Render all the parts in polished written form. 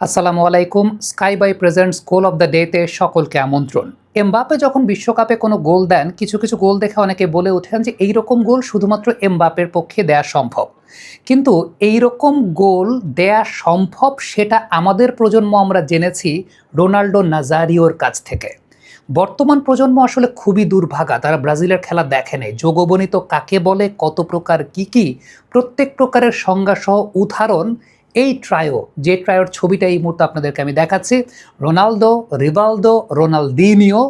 আসসালামু আলাইকুম। Sky buy presents goal of the ডেতে সকলকে আমন্ত্রণ। এমবাপে যখন বিশ্বকাপে কোনো গোল দেন, কিছু কিছু গোল দেখে অনেকে বলে ওঠেন যে এইরকম গোল শুধুমাত্র এমবাপের পক্ষে দেয়া সম্ভব। কিন্তু এইরকম গোল দেয়া সম্ভব সেটা আমাদের প্রজন্ম আমরা জেনেছি রোনাল্ডো নাজারিওর কাছ থেকে। বর্তমান প্রজন্ম আসলে খুবই দুর্ভাগা, তারা ব্রাজিলের খেলা দেখে নেই। যোগগণিত কাকে বলে, কত প্রকার কি কি, প্রত্যেক প্রকারের সংজ্ঞাসহ উদাহরণ এই ট্রায়ো, যে ট্রায়োর ছবিটা এই মুহূর্তে আপনাদেরকে আমি দেখাচ্ছি, রোনালদো, রিভালদো, রোনালদিনিও।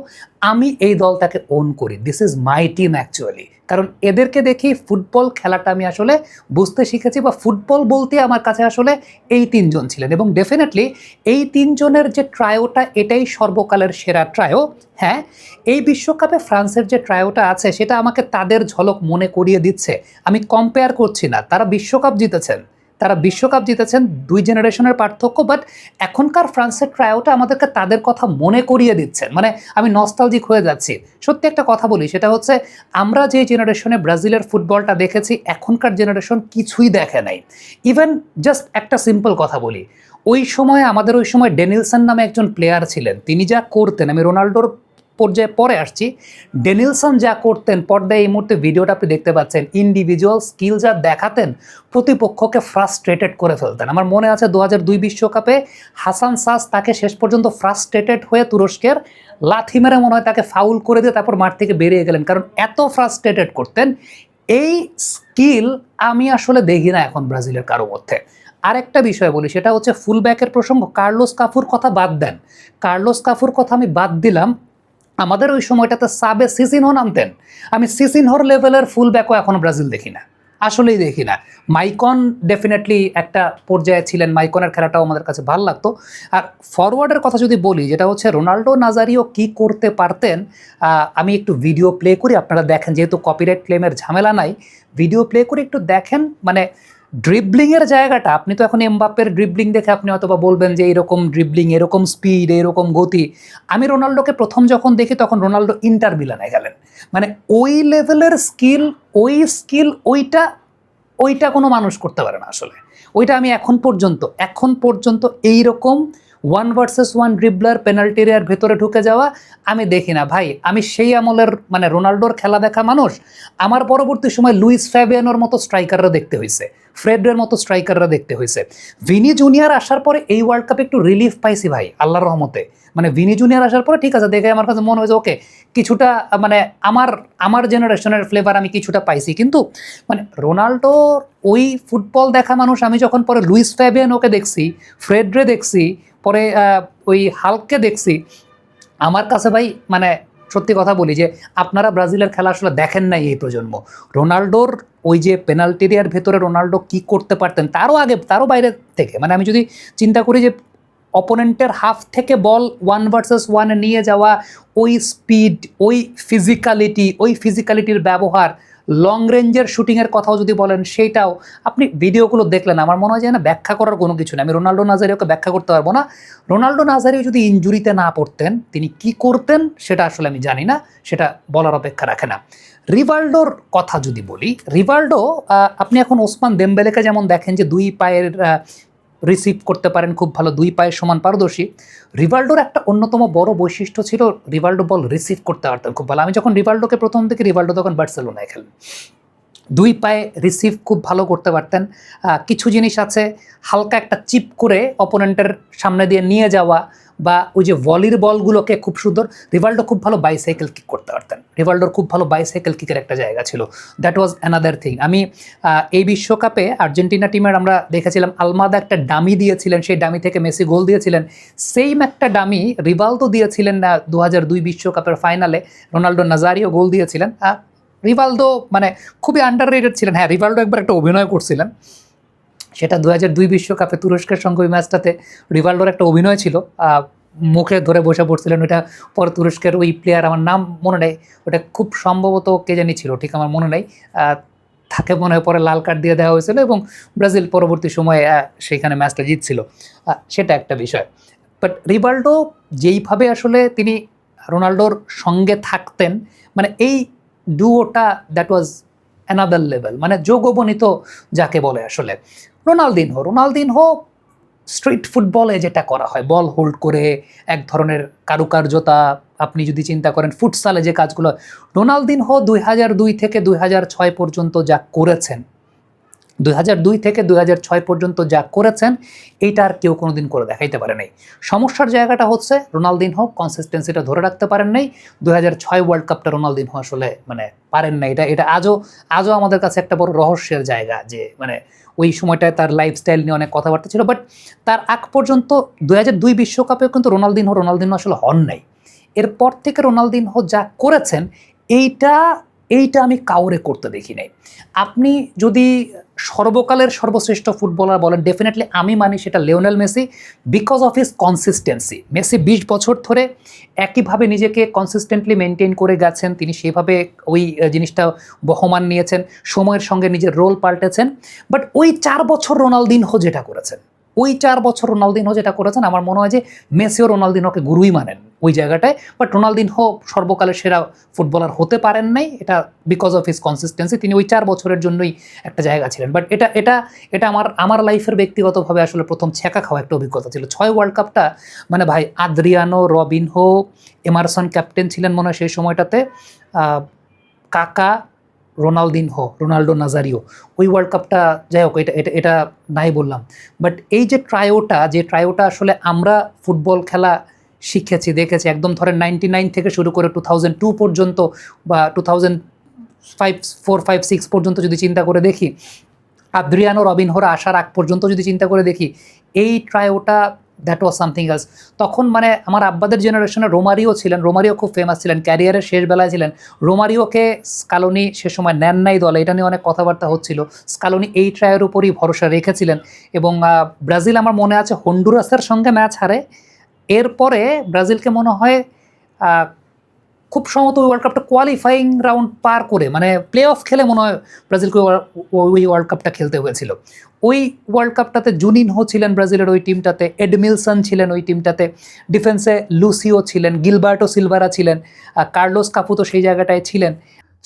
আমি এই দলটাকে ওন করি, this is my team actually. কারণ এদেরকে দেখি ফুটবল খেলাটা আমি আসলে বুঝতে শিখেছি, বা ফুটবল বলতে আমার কাছে আসলে এই তিনজন ছিলেন, এবং ডেফিনেটলি এই তিনজনের যে ট্রায়োটা এটাই সর্বকালের সেরা ট্রায়ো। হ্যাঁ, এই বিশ্বকাপে ফ্রান্সের যে ট্রায়োটা আছে সেটা আমাকে তাদের ঝলক মনে করিয়ে দিচ্ছে। আমি কম্পেয়ার করছি না, তারা বিশ্বকাপ জিতেছেন, দুই জেনারেশনের পার্থক্য, বাট এখনকার ফ্রান্সের ট্রায়োটা আমাদেরকে তাদের কথা মনে করিয়ে দিচ্ছেন। মানে আমি নস্টালজিক হয়ে যাচ্ছি। সত্যি একটা কথা বলি, সেটা হচ্ছে আমরা যে জেনারেশনে ব্রাজিলের ফুটবলটা দেখেছি এখনকার জেনারেশন কিছুই দেখে নাই। ইভেন জাস্ট একটা সিম্পল কথা বলি, ওই সময় ডেনিলসন নামে একজন প্লেয়ার ছিলেন, তিনি যা করতেন, আমি রোনাল্ডোর পর্যায়ে পরে আসছি, ডেনিলসন যা করতেন পর্দায় এই মুহূর্তে ভিডিওটা আপনি দেখতে পাচ্ছেন, ইন্ডিভিজুয়াল স্কিল যা দেখাতেন প্রতিপক্ষকে ফ্রাস্ট্রেটেড করে ফেলতেন। আমার মনে আছে 2002 বিশ্বকাপে হাসান সাস তাকে শেষ পর্যন্ত ফ্রাস্ট্রেটেড হয়ে তুরস্কের লাথি মেরে মনে হয় তাকে ফাউল করে দিয়ে তারপর মাঠ থেকে বেরিয়ে গেলেন, কারণ এত ফ্রাস্ট্রেটেড করতেন। এই স্কিল আমি আসলে দেখি না এখন ব্রাজিলের কারো মধ্যে। আরেকটা বিষয় বলি, সেটা হচ্ছে ফুলব্যাকের প্রসঙ্গ। কার্লোস কাফুর কথা বাদ দেন, কার্লোস কাফুর কথা আমি বাদ দিলাম, আমাদের ওই সময়টাতে সাবে সিসিনহো নামতেন। আমি সিসিনহোর লেভেলের ফুল ব্যাকও এখনো ব্রাজিল দেখি না, আসলেই দেখি না। মাইকন ডেফিনেটলি একটা পর্যায়ে ছিলেন, মাইকনের খেলাটাও আমাদের কাছে ভালো লাগতো। আর ফরওয়ার্ডের কথা যদি বলি, যেটা হচ্ছে রোনাল্ডো নাজারিও কি করতে পারতেন, আমি একটু ভিডিও প্লে করি, আপনারা দেখেন, যেহেতু কপিরাইট ক্লেমের ঝামেলা নাই, ভিডিও প্লে করে একটু দেখেন। মানে ড্রিবলিংয়ের জায়গাটা, আপনি তো এখন এমবাপ্পের ড্রিবলিং দেখে আপনি হয়তোবা বলবেন যে এরকম ড্রিবলিং, এরকম স্পিড, এরকম গতি। আমি রোনাল্ডোকে প্রথম যখন দেখি তখন রোনাল্ডো ইন্টার মিলানে গেলেন। মানে ওই লেভেলের স্কিল, ওইটা ওইটা কোনো মানুষ করতে পারে না আসলে। ওইটা আমি এখন পর্যন্ত এইরকম 1 ভার্সেস 1 ড্রিবলার পেনাল্টি এরিয়ার ভেতরে ঢুকে যাওয়া আমি দেখি না ভাই। আমি সেই আমলের মানে রোনাল্ডোর খেলা দেখা মানুষ। আমার পরবর্তী সময় লুইস ফ্যাবিয়ানোর মতো স্ট্রাইকাররা দেখতে হয়েছে, ফ্রেডের মতো স্ট্রাইকাররা দেখতে হয়েছে। ভিনি জুনিয়র আসার পরে এই ওয়ার্ল্ড কাপে একটু রিলিফ পাইছি ভাই, আল্লাহর রহমতে। মানে ভিনি জুনিয়র আসার পরে ঠিক আছে, দেখে আমার কাছে মনে হয়েছে ওকে, কিছুটা মানে আমার জেনারেশনের ফ্লেভার আমি কিছুটা পাইছি। কিন্তু মানে রোনাল্ডো ওই ফুটবল দেখা মানুষ আমি যখন পরে লুইস ফ্যাবিয়ানোকে দেখছি, ফ্রেডরে দেখছি, পরে ওই হাল্ককে দেখছি, আমার কাছে ভাই মানে সত্যি কথা বলি যে আপনারা ব্রাজিলের খেলা আসলে দেখেন নাই এই প্রজন্ম। রোনাল্ডোর ওই যে পেনাল্টি এরিয়ার ভেতরে রোনাল্ডো কি করতে পারতেন, তারও আগে তারও বাইরে থেকে, মানে আমি যদি চিন্তা করি যে অপোনেন্টের হাফ থেকে বল 1 ভার্সেস 1 নিয়ে যাওয়া, ওই স্পিড, ওই ফিজিক্যালিটির ব্যবহার, লং রেঞ্জের শুটিংয়ের কথাও যদি বলেন, সেইটাও আপনি ভিডিওগুলো দেখলেন, আমার মনে হয় যে না ব্যাখ্যা করার কোনো কিছু নেই। আমি রোনাল্ডো নাজারিওকে ব্যাখ্যা করতে পারবো না। রোনাল্ডো নাজারিও যদি ইনজুরিতে না পড়তেন তিনি কি করতেন সেটা আসলে আমি জানি না, সেটা বলার অপেক্ষা রাখে না। রিভাল্ডোর কথা যদি বলি, রিভাল্ডো আপনি এখন ওসমান দেমবেলেকে যেমন দেখেন যে দুই পায়ের রিসিভ করতে পারেন খুব ভালো, দুই পায়ের সমান পারদর্শী। রিভাল্ডোর একটা অন্যতম বড় বৈশিষ্ট্য ছিল, রিভাল্ডো বল রিসিভ করতে পারতেন খুব ভালো। আমি যখন রিভাল্ডোকে প্রথম থেকে, রিভাল্ডো তখন বার্সেলোনায় খেলেন, দুই পায়ে রিসিভ খুব ভালো করতে পারতেন। কিছু জিনিস আছে, হালকা একটা চিপ করে অপোনেন্টের সামনে দিয়ে নিয়ে যাওয়া, বা ওই যে ভলির বলগুলোকে খুব সুন্দর। রিভাল্ডো খুব ভালো বাইসাইকেল কিক করতে পারতেন, রিভাল্ডোর খুব ভালো বাইসাইকেল কিকের একটা জায়গা ছিল, দ্যাট ওয়াজ অ্যানাদার থিং। আমি এই বিশ্বকাপে আর্জেন্টিনা টিমের আমরা দেখেছিলাম আলমাদা একটা ডামি দিয়েছিলেন, সেই ডামি থেকে মেসি গোল দিয়েছিলেন। সেইম একটা ডামি রিভালদো দিয়েছিলেন 2002 বিশ্বকাপের ফাইনালে, রোনাল্ডো নাজারিও গোল দিয়েছিলেন। রিভালদো মানে খুবই আন্ডাররেটেড ছিলেন। হ্যাঁ, রিভালদো একবার একটা অভিনয় করছিলেন, সেটা 2002 বিশ্বকাপে তুরস্কের সঙ্গে ওই ম্যাচটাতে রিভালডোর একটা অভিনয় ছিল, মুখে ধরে বসে পড়ছিলেন। ওইটা পরে তুরস্কের ওই প্লেয়ার, আমার নাম মনে নেই, ওটা খুব সম্ভবত কে জানি ছিল, ঠিক আমার মনে নেই, তাকে মনে হয় পরে লাল কার্ড দিয়ে দেওয়া হয়েছিল, এবং ব্রাজিল পরবর্তী সময়ে সেইখানে ম্যাচটা জিতছিল। সেটা একটা বিষয়। বাট রিভালডো যেইভাবে আসলে তিনি রোনাল্ডোর সঙ্গে থাকতেন, মানে এই ডুওটা দ্যাট ওয়াজ অ্যানাদার লেভেল, মানে যোগবনিত যাকে বলে আসলে। রোনালদিনহো স্ট্রিট ফুটবলে যেটা করা হয়, বল হোল্ড করে এক ধরনের কারুকার্যতা, আপনি যদি চিন্তা করেন ফুটসালে যে কাজগুলো, রোনালদিনহো 2002 থেকে 2006 পর্যন্ত যা করেছেন, 2002 থেকে 2006 পর্যন্ত যা করেছেন, এইটা আর কেউ কোনোদিন করে দেখাইতে পারে নাই। সমস্যার জায়গাটা হচ্ছে রোনালদিনহো কনসিস্টেন্সিটা ধরে রাখতে পারেন নাই। 2006 ওয়ার্ল্ড কাপটা রোনালদিনহো আসলে মানে পারেন নাই। এটা আজও আমাদের কাছে একটা বড় রহস্যের জায়গা, যে মানে ওই সময়টায় তার লাইফস্টাইল নিয়ে অনেক কথাবার্তা ছিল, বাট তার আগ পর্যন্ত 2002 বিশ্বকাপেও কিন্তু রোনালদিনহো আসলে হন নাই। এরপর থেকে রোনালদিনহো যা করেছেন, এইটা এইটা আমি কাউরে করতে দেখি নাই। আপনি যদি সর্বকালের সর্বশ্রেষ্ঠ ফুটবলার বলেন, ডেফিনেটলি আমি মানি সেটা Lionel Messi, because of his consistency. Messi 20 বছর ধরে একইভাবে নিজেকে কনসিস্টেন্টলি মেনটেন করে গেছেন, তিনি সেভাবে ওই জিনিসটা বহমান নিয়েছেন, সময়ের সঙ্গে নিজের রোল পাল্টেছেন। বাট ওই 4 বছর রোনালদিনহো যেটা করেছেন, ওই 4 বছর রোনালদিনহো যেটা করেছেন, আমার মনে হয় যে মেসিও রোনালদিনহোকে গুরুই মানেন ওই জায়গাটায়। বাট রোনালদিনহো সর্বকালের সেরা ফুটবলার হতে পারেন নাই, এটা বিকজ অফ হিজ কনসিস্টেন্সি। তিনি ওই 4 বছরের জন্যই একটা জায়গা ছিলেন। বাট এটা আমার লাইফের ব্যক্তিগতভাবে আসলে প্রথম ছ্যাঁকা খাওয়া একটা অভিজ্ঞতা ছিল। 6 ওয়ার্ল্ড কাপটা মানে ভাই, আদ্রিয়ানো, রবিনহো, এমারসন ক্যাপ্টেন ছিলেন মনে হয় সেই সময়টাতে, কাকা, রোনালদিনহো, রোনাল্ডো নাজারিও, ওই ওয়ার্ল্ড কাপটা যাই হোক, এটা নাই বললাম। বাট এই যে ট্রায়োটা আসলে আমরা ফুটবল খেলা শিখেছি, দেখেছি, একদম ধরেন 99 থেকে শুরু করে 2002 পর্যন্ত বা 2005, 4, 5, 6 পর্যন্ত যদি চিন্তা করে দেখি, আদ্রিয়ানো, রবিনহোরা আসার আগ পর্যন্ত যদি চিন্তা করে দেখি, এই ট্রায়োটা দ্যাট ওয়াজ সামথিং এলস। তখন মানে আমার আব্বাদের জেনারেশনে রোমারিও ছিলেন, রোমারিও খুব ফেমাস ছিলেন, ক্যারিয়ারের শেষ বেলায় ছিলেন। রোমারিওকে স্কালোনি সে সময় নেন নাই দলে, এটা নিয়ে অনেক কথাবার্তা হচ্ছিল। স্কালোনি এই ট্রায়ের উপরই ভরসা রেখেছিলেন, এবং ব্রাজিল আমার মনে আছে হন্ডুরাসের সঙ্গে ম্যাচ হারে। এরপরে ব্রাজিলকে মনে হয় খুব সম্ভবত ওই ওয়ার্ল্ড কাপটা কোয়ালিফাইং রাউন্ড পার করে, মানে প্লে অফ খেলে মনে হয় ব্রাজিলকে ওই ওয়ার্ল্ড কাপটা খেলতে হয়েছিল। ওই ওয়ার্ল্ড কাপটাতে জুনিনহো ছিলেন ব্রাজিলের ওই টিমটাতে, এডমিলসন ছিলেন ওই টিমটাতে, ডিফেন্সে লুসিও ছিলেন, গিলবার্টো সিলভারা ছিলেন, কার্লোস কাপুতো সেই জায়গাটায় ছিলেন।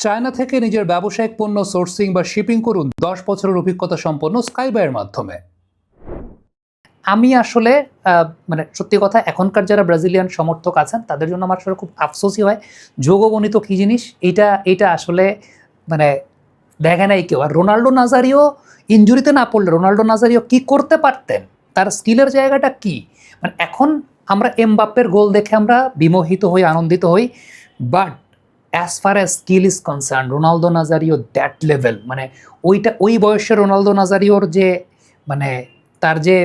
চায়না থেকে নিজের ব্যবসায়িক পণ্য সোর্সিং বা শিপিং করুন 10 বছরের অভিজ্ঞতা সম্পন্ন স্কাইবাইয়ের মাধ্যমে। আমি আসলে মানে সত্যি কথা, এখনকার যারা ব্রাজিলিয়ান সমর্থক আছেন তাদের জন্য আমার আসলে খুব আফসোসই হয়। যোগগণিত কী জিনিস, এইটা আসলে মানে দেখে নাই কেউ। আর রোনাল্ডো নাজারিও ইনজুরিতে না পড়লে রোনাল্ডো নাজারিও কী করতে পারতেন, তার স্কিলের জায়গাটা কী, মানে এখন আমরা এমবাপ্পের গোল দেখে আমরা বিমোহিত হই, আনন্দিত হই, but as far as skill is concern, Ronaldo Nazario that level, মানে ওই বয়সের রোনাল্ডো নাজারিওর যে মানে তার যে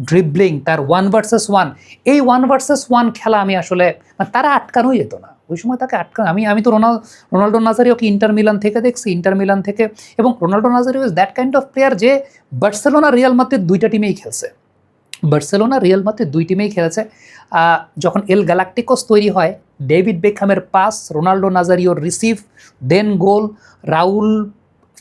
ড্রিবলিং, তার 1 ভার্সেস 1, এই 1 ভার্সেস 1 খেলা আমি আসলে মানে তারা আটকানোই যেত না ওই সময়, তাকে আটকানো। আমি তো রোনাল্ডো নাজারিওকে ইন্টার মিলান থেকে দেখছি, ইন্টার মিলান থেকে, এবং Ronaldo Nazario is that kind of player যে বার্সেলোনা, রিয়াল মাদ্রিদ দুইটা টিমেই খেলছে, বার্সেলোনা, রিয়াল মাদ্রিদ দুই টিমেই খেলেছে। যখন এল গ্যালাকটিকোস তৈরি হয়, ডেভিড বেকহামের পাস, রোনাল্ডো নাজারিওর রিসিভ, দেন গোল, রাউল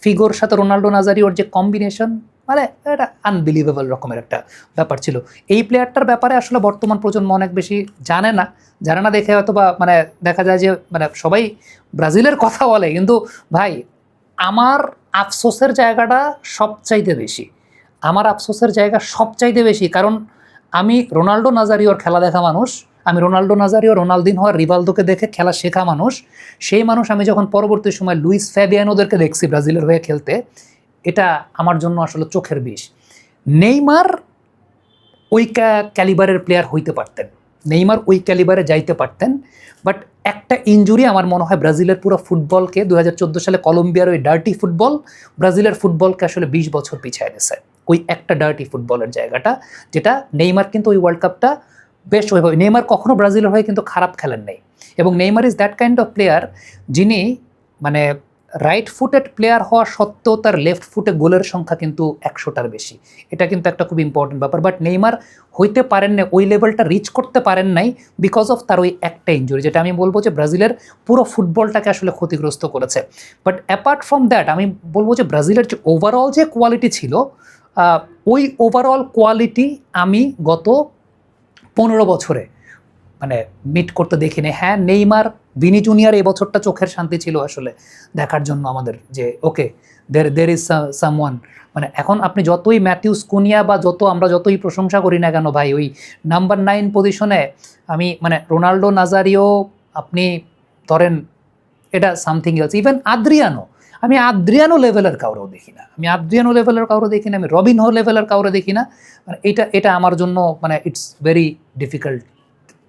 ফিগোর সাথে রোনাল্ডো নাজারিওর যে কম্বিনেশন, মানে এটা আনবিলিভেবল রকমের একটা ব্যাপার ছিল। এই প্লেয়ারটার ব্যাপারে আসলে বর্তমান প্রজন্ম অনেক বেশি জানে না দেখে হয়তো বা মানে দেখা যায় যে মানে সবাই ব্রাজিলের কথা বলে, কিন্তু ভাই আমার আফসোসের জায়গাটা সবচাইতে বেশি, কারণ আমি রোনাল্ডো নাজারিওর খেলা দেখা মানুষ, আমি রোনাল্ডো নাজারিও, রোনালদিনহো, রিভালদোকে দেখে খেলা শেখা মানুষ। সেই মানুষ আমি যখন পরবর্তী সময় লুইস ফ্যাবিয়ানোদেরকে দেখছি ব্রাজিলের হয়ে খেলতে, এটা আমার জন্য আসলে চোখের বিষ। নেইমার ওই ক্যালিবারের প্লেয়ার হইতে পারতেন, নেইমার ওই ক্যালিবারে যাইতে পারতেন, বাট একটা ইনজুরি আমার মনে হয় ব্রাজিলের পুরো ফুটবলকে 2014 সালে কলম্বিয়ার ওই ডার্টি ফুটবল ব্রাজিলের ফুটবলকে আসলে 20 বছর পিছিয়ে গেছে। ওই একটা ডার্টি ফুটবলের জায়গাটা, যেটা নেইমার কিন্তু ওই ওয়ার্ল্ড কাপটা বেশ ওইভাবে, নেইমার কখনো ব্রাজিলের হয়ে কিন্তু খারাপ খেলেন নাই, এবং Neymar is that kind of player যিনি মানে রাইট ফুটেড প্লেয়ার হওয়া সত্ত্বেও তার লেফট ফুটে গোলের সংখ্যা কিন্তু 100টার বেশি। এটা কিন্তু একটা খুব ইম্পর্টেন্ট ব্যাপার। বাট নেইমার হইতে পারেন না, ওই লেভেলটা রিচ করতে পারেন নাই বিকজ অফ তার ওই একটা ইনজুরি, যেটা আমি বলবো যে ব্রাজিলের পুরো ফুটবলটাকে আসলে ক্ষতিগ্রস্ত করেছে। বাট অ্যাপার্ট ফ্রম দ্যাট আমি বলবো যে ব্রাজিলের যে ওভারঅল যে কোয়ালিটি ছিল, ওই ওভারঅল কোয়ালিটি আমি গত 15 বছরে মানে মিট করতে দেখিনি। হ্যাঁ, নেইমার, ভিনি জুনিয়র এই বছরটা চোখের শান্তি ছিল আসলে দেখার জন্য আমাদের, যে ওকে দের ইজ সামওয়ান। মানে এখন আপনি যতই ম্যাথিউস কুনিয়া বা আমরা যতই প্রশংসা করি না কেন ভাই, ওই নাম্বার 9 পজিশনে আমি মানে রোনাল্ডো নাজারিও আপনি ধরেন, এটা সামথিং এলস। ইভেন আদ্রিয়ানো, আমি আদ্রিয়ানো লেভেলের কাউরেও দেখি না, আমি রবিনহো লেভেলের কাউরে দেখি না। মানে এটা আমার জন্য মানে ইটস ভেরি ডিফিকাল্ট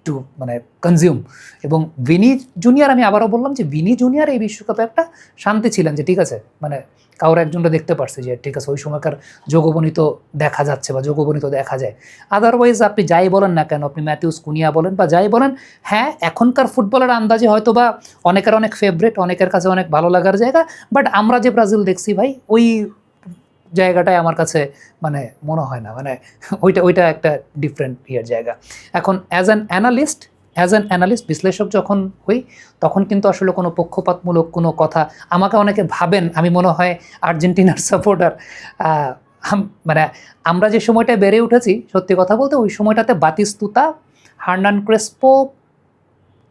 টু মানে কনজিউম। এবং ভিনি জুনিয়র, আমি আবারও বললাম যে ভিনি জুনিয়র এই বিশ্বকাপে একটা শান্তি ছিলেন, যে ঠিক আছে মানে কাউরে একজনটা দেখতে পারছে যে ঠিক আছে ওই সময়কার যোগবনিত দেখা যাচ্ছে বা যোগবনিত দেখা যায়। আদারওয়াইজ আপনি যাই বলেন না কেন, আপনি ম্যাথিউস কুনিয়া বলেন বা যাই বলেন, হ্যাঁ এখনকার ফুটবলের আন্দাজে হয়তো বা অনেকের অনেক ফেভারিট, অনেকের কাছে অনেক ভালো লাগার জায়গা, বাট আমরা যে ব্রাজিল দেখছি ভাই, ওই জায়গাটায় আমার কাছে মানে মনে হয় না, মানে ওইটা একটা ডিফারেন্ট জায়গা। এখন অ্যাজ অ্যান অ্যানালিস্ট বিশ্লেষক যখন হই, তখন কিন্তু আসলে কোনো পক্ষপাতমূলক কোনো কথা, আমাকে অনেকে ভাবেন আমি মনে হয় আর্জেন্টিনার সাপোর্টার। মানে আমরা যে সময়টায় বেড়ে উঠেছি, সত্যি কথা বলতে ওই সময়টাতে বাতিস্তুতা, হার্নান ক্রেসপো,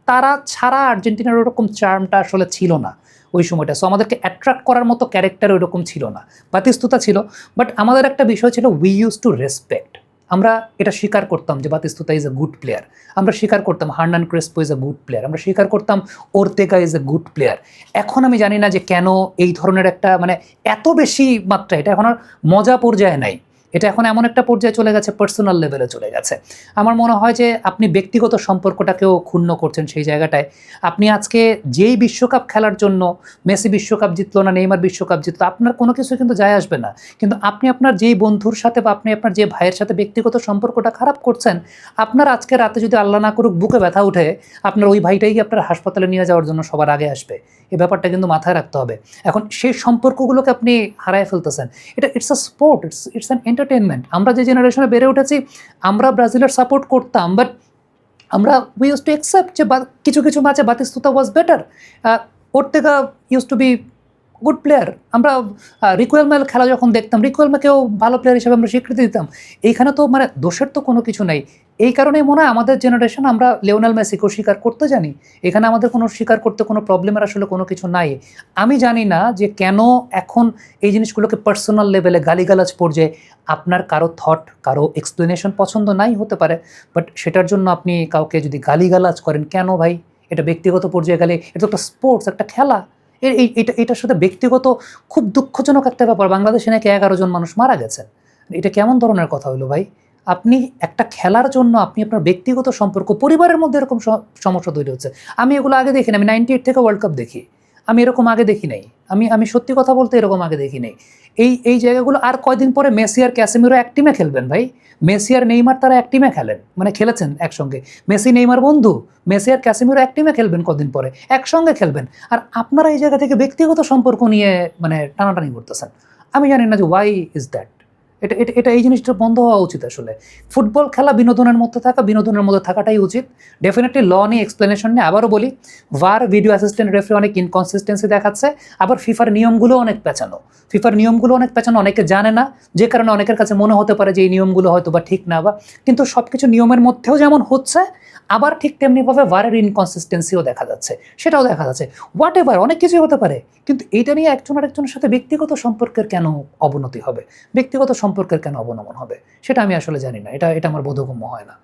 তারা ছাড়া আর্জেন্টিনার ওরকম চার্মটা আসলে ছিল না ওই সময়টা। সো আমাদেরকে অ্যাট্রাক্ট করার মতো ক্যারেক্টার ওইরকম ছিল না, বাতিস্তুতা ছিল। বাট আমাদের একটা বিষয় ছিল, উই ইউজ টু রেসপেক্ট। আমরা এটা স্বীকার করতাম যে বাতিস্তুতা ইজ এ গুড প্লেয়ার, আমরা স্বীকার করতাম Hernan Crespo is a good player, আমরা স্বীকার করতাম Ortega is a good player. এখন আমি জানি না যে কেন এই ধরনের একটা মানে এত বেশি মাত্রা, এটা এখন আর মজা পর্যায়ে নাই, এটা এখন এমন একটা পর্যায়ে চলে গেছে, পার্সোনাল লেভেলে চলে গেছে। আমার মনে হয় যে আপনি ব্যক্তিগত সম্পর্কটাকেও ক্ষুণ্ণ করছেন সেই জায়গাটায়। আপনি আজকে যেই বিশ্বকাপ খেলার জন্য, মেসি বিশ্বকাপ জিতলো না নেইমার বিশ্বকাপ জিতলো, আপনার কোনো কিছু কিন্তু যায় আসবে না, কিন্তু আপনি আপনার যেই বন্ধুর সাথে বা আপনি আপনার যে ভাইয়ের সাথে ব্যক্তিগত সম্পর্কটা খারাপ করছেন, আপনার আজকে রাতে যদি আল্লাহ না করুক বুকে ব্যথা উঠে, আপনার ওই ভাইটাই আপনার হাসপাতালে নিয়ে যাওয়ার জন্য সবার আগে আসবে। এই ব্যাপারটা কিন্তু মাথায় রাখতে হবে। এখন সেই সম্পর্কগুলোকে আপনি হারায় ফেলতেছেন। এটা it's a sport, it's an entertainment. আমরা যে জেনারেশনে বেড়ে উঠেছি, আমরা ব্রাজিলের সাপোর্ট করতাম, বাট আমরা উই ইউজ টু অ্যাকসেপ্ট যে কিছু কিছু ম্যাচে বাতিস্তুতা was better, Ortega use to be good player. আমরা রিকুয়েলমের খেলা যখন দেখতাম, রিকুয়েলমেকেও ভালো প্লেয়ার হিসেবে আমরা স্বীকৃতি দিতাম। এইখানে তো মানে দোষের তো কোনো কিছু নেই। এই কারণেই মনে হয় আমাদের জেনারেশন আমরা লিওনেল মেসিকেও স্বীকার করতে জানি, এখানে আমাদের কোনো স্বীকার করতে কোনো প্রবলেমের আসলে কোনো কিছু নাই। আমি জানি না যে কেন এখন এই জিনিসগুলোকে পার্সোনাল লেভেলে গালিগালাজ পর্যায়ে, আপনার কারো থট, কারো এক্সপ্লেনেশন পছন্দ নাই হতে পারে, বাট সেটার জন্য আপনি কাউকে যদি গালিগালাজ করেন, কেন ভাই? এটা ব্যক্তিগত পর্যায়ে গেলে, এটা তো একটা স্পোর্টস, একটা খেলা। এটার সাথে ব্যক্তিগত খুব দুঃখজনক একটা ব্যাপার, বাংলাদেশে নাকি 11 জন মানুষ মারা গেছেন। এটা কেমন ধরনের কথা হলো ভাই? আপনি একটা খেলার জন্য আপনি আপনার ব্যক্তিগত সম্পর্ক, পরিবারের মধ্যে এরকম সমস্যা তৈরি হচ্ছে। আমি এগুলো আগে দেখি না, আমি 98 থেকে ওয়ার্ল্ড কাপ দেখি, আমি এরকম আগে দেখি নাই। আমি সত্যি কথা বলতে এরকম আগে দেখি নাই। এই জায়গাগুলো আর কয়দিন পরে মেসি আর ক্যাসেমিরো এক টিমে খেলবেন ভাই। মেসি আর নেইমার তারা এক টিমে খেলেন, মানে খেলেছেন একসঙ্গে। মেসি নেইমার বন্ধু, মেসি আর ক্যাসেমিরো এক টিমে খেলবেন কদিন পরে, একসঙ্গে খেলবেন। আর আপনারা এই জায়গা থেকে ব্যক্তিগত সম্পর্ক নিয়ে মানে টানাটানি করতেছেন। আমি জানি না যে ওয়াই ইজ দ্যাট। এটা এই জিনিসটা বন্ধ হওয়া উচিত আসলে। ফুটবল খেলা বিনোদনের মধ্যে থাকা, বিনোদনের মধ্যে থাকাটাই উচিত। ডেফিনেটলি ল নিয়ে এক্সপ্লেনেশন নিয়ে আবারও বলি, ভার, ভিডিও অ্যাসিস্ট্যান্ট রেফারি অনেক ইনকনসিস্টেন্সি দেখাচ্ছে। আবার ফিফার নিয়মগুলো অনেক পেঁচানো, অনেকে জানে না, যে কারণে অনেকের কাছে মনে হতে পারে যে এই নিয়মগুলো হয়তো বা ঠিক না, বা কিন্তু সব কিছু নিয়মের মধ্যেও যেমন হচ্ছে, আবার ঠিক তেমনিভাবে ভারের ইনকনসিস্টেন্সিও দেখা যাচ্ছে, সেটাও দেখা যাচ্ছে। হোয়াট এভার, অনেক কিছুই হতে পারে, কিন্তু এইটা নিয়ে একজন আরেকজনের সাথে ব্যক্তিগত সম্পর্কের কেন অবনতি হবে, ব্যক্তিগত সম্পর্কের কেন অবনমন হবে, সেটা আমি আসলে জানি না। এটা আমার বোধগম্য হয় না।